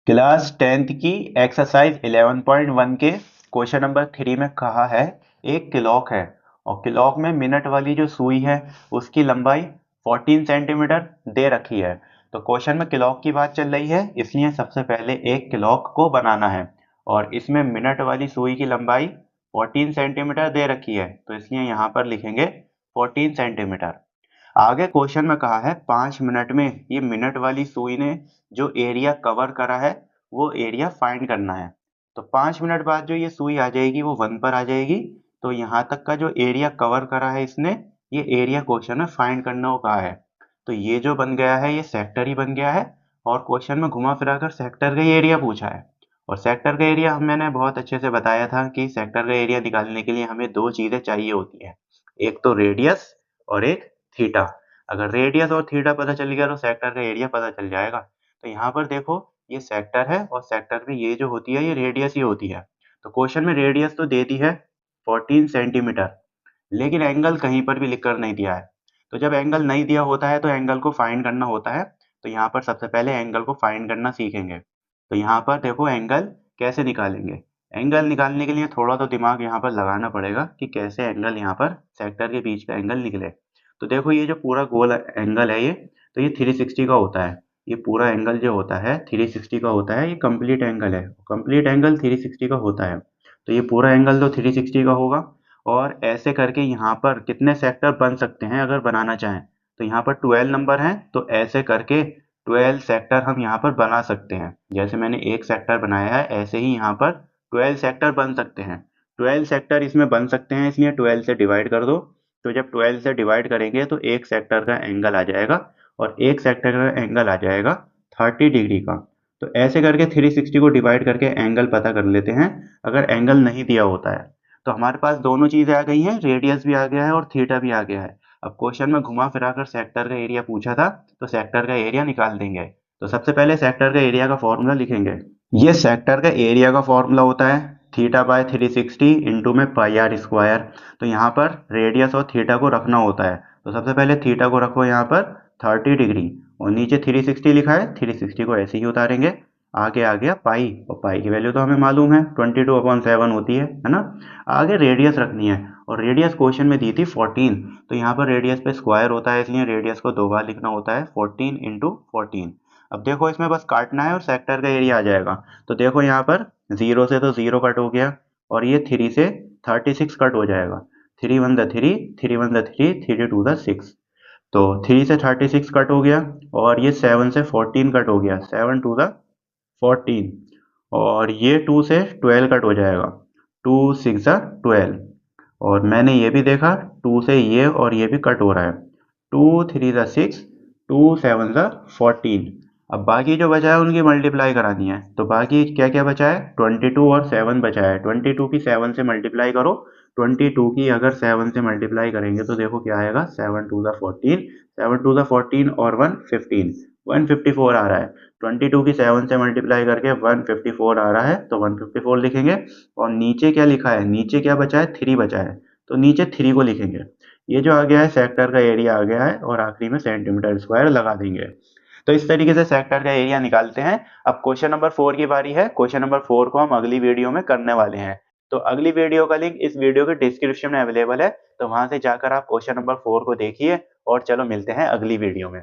Class 10th की exercise 11.1 के question number 3 में कहा है एक क्लॉक है और क्लॉक में मिनट वाली जो सुई है उसकी लंबाई 14 सेंटीमीटर दे रखी है। तो क्वेश्चन में क्लॉक की बात चल रही है, इसलिए सबसे पहले एक क्लॉक को बनाना है और इसमें मिनट वाली सुई की लंबाई 14 सेंटीमीटर दे रखी है, तो इसलिए यहाँ पर लिखेंगे 14 सेंटीमीटर। आगे क्वेश्चन में कहा है 5 मिनट में ये मिनट वाली सुई ने जो एरिया कवर करा है वो एरिया फाइंड करना है। तो 5 मिनट बाद जो ये सुई आ जाएगी वो 1 पर आ जाएगी। तो यहाँ तक का जो एरिया कवर करा है इसने, ये एरिया क्वेश्चन में फाइंड करना को कहा है। तो ये जो बन गया है ये सेक्टर ही बन गया है और क्वेश्चन में घुमा फिरा कर सेक्टर का ही एरिया पूछा है। और सेक्टर का एरिया मैंने बहुत अच्छे से बताया था कि सेक्टर का एरिया निकालने के लिए हमें दो चीजें चाहिए होती है, एक तो रेडियस और एक थीटा। अगर रेडियस और थीटा पता चल गया तो सेक्टर का एरिया पता चल जाएगा। तो यहाँ पर देखो ये सेक्टर है और सेक्टर में ये जो होती है ये रेडियस ही होती है। तो क्वेश्चन में रेडियस तो दे दी है 14 सेंटीमीटर, लेकिन एंगल कहीं पर भी लिख कर नहीं दिया है। तो जब एंगल नहीं दिया होता है तो एंगल को फाइंड करना होता है। तो यहाँ पर सबसे पहले एंगल को फाइंड करना सीखेंगे। तो यहाँ पर देखो एंगल कैसे निकालेंगे। एंगल निकालने के लिए थोड़ा तो दिमाग यहाँ पर लगाना पड़ेगा कि कैसे एंगल यहाँ पर सेक्टर के बीच का एंगल निकले। तो देखो ये जो पूरा गोल एंगल है ये, तो ये 360 का होता है। ये पूरा एंगल जो होता है 360 का होता है, ये कंप्लीट एंगल है। कंप्लीट एंगल 360 का होता है। तो ये पूरा एंगल तो 360 का होगा और ऐसे करके यहाँ पर कितने सेक्टर बन सकते हैं अगर बनाना चाहें। तो यहाँ पर 12 नंबर है, तो ऐसे करके 12 सेक्टर हम यहाँ पर बना सकते हैं। जैसे मैंने एक सेक्टर बनाया है ऐसे ही यहाँ पर 12 सेक्टर बन सकते हैं। 12 सेक्टर इसमें बन सकते हैं, इसलिए 12 से डिवाइड कर दो। तो जब 12 से डिवाइड करेंगे तो एक सेक्टर का एंगल आ जाएगा और एक सेक्टर का एंगल आ जाएगा 30 डिग्री का। तो ऐसे करके 360 को डिवाइड करके एंगल पता कर लेते हैं अगर एंगल नहीं दिया होता है। तो हमारे पास दोनों चीजें आ गई हैं, रेडियस भी आ गया है और थीटा भी आ गया है। अब क्वेश्चन में घुमा फिरा कर सेक्टर का एरिया पूछा था, तो सेक्टर का एरिया निकाल देंगे। तो सबसे पहले सेक्टर का एरिया का फॉर्मूला लिखेंगे। ये सेक्टर का एरिया का फॉर्मूला होता है थीटा बाय 360 इंटू में पाई आर स्क्वायर। तो यहाँ पर रेडियस और थीटा को रखना होता है। तो सबसे पहले थीटा को रखो यहाँ पर 30 डिग्री और नीचे 360 लिखा है, 360 को ऐसे ही उतारेंगे। आगे आ गया पाई, और पाई की वैल्यू तो हमें मालूम है 22/7 होती है ना। आगे रेडियस रखनी है और रेडियस क्वेश्चन में दी थी 14। तो यहाँ पर रेडियस पे स्क्वायर होता है, इसलिए रेडियस को दो बार लिखना होता है 14 इंटू 14। अब देखो इसमें बस काटना है और सेक्टर का एरिया आ जाएगा। तो देखो यहाँ पर 0 से तो 0 कट हो गया और ये 3 से 36 कट हो जाएगा। 3 1 द 3, 3 1 द 3, 3 2 द 6। तो 3 से 36 कट हो गया और ये 7 से 14 कट हो गया, 7 2 द 14। और ये 2 से 12 कट हो जाएगा, 2 6 द 12। और मैंने ये भी देखा 2 से ये और ये भी कट हो रहा है, 2 3 द 6, 2 7 द 14। अब बाकी जो बचा है उनकी मल्टीप्लाई करानी है। तो बाकी क्या क्या बचा है, 22 और 7 बचा है। 22 की 7 से मल्टीप्लाई करो, 22 की अगर 7 से मल्टीप्लाई करेंगे तो देखो क्या आएगा, 7 2 द 14, 7 2 द 14 और 1 15, 154 आ रहा है। 22 की 7 से मल्टीप्लाई करके 154 आ रहा है, तो 154 लिखेंगे। और नीचे क्या लिखा है, नीचे क्या बचा है, 3 बचा है, तो नीचे 3 को लिखेंगे। ये जो आ गया है सेक्टर का एरिया आ गया है और आखिरी में सेंटीमीटर स्क्वायर लगा देंगे। तो इस तरीके से सेक्टर का एरिया निकालते हैं। अब क्वेश्चन नंबर 4 की बारी है। क्वेश्चन नंबर 4 को हम अगली वीडियो में करने वाले हैं। तो अगली वीडियो का लिंक इस वीडियो के डिस्क्रिप्शन में अवेलेबल है, तो वहां से जाकर आप क्वेश्चन नंबर 4 को देखिए। और चलो मिलते हैं अगली वीडियो में।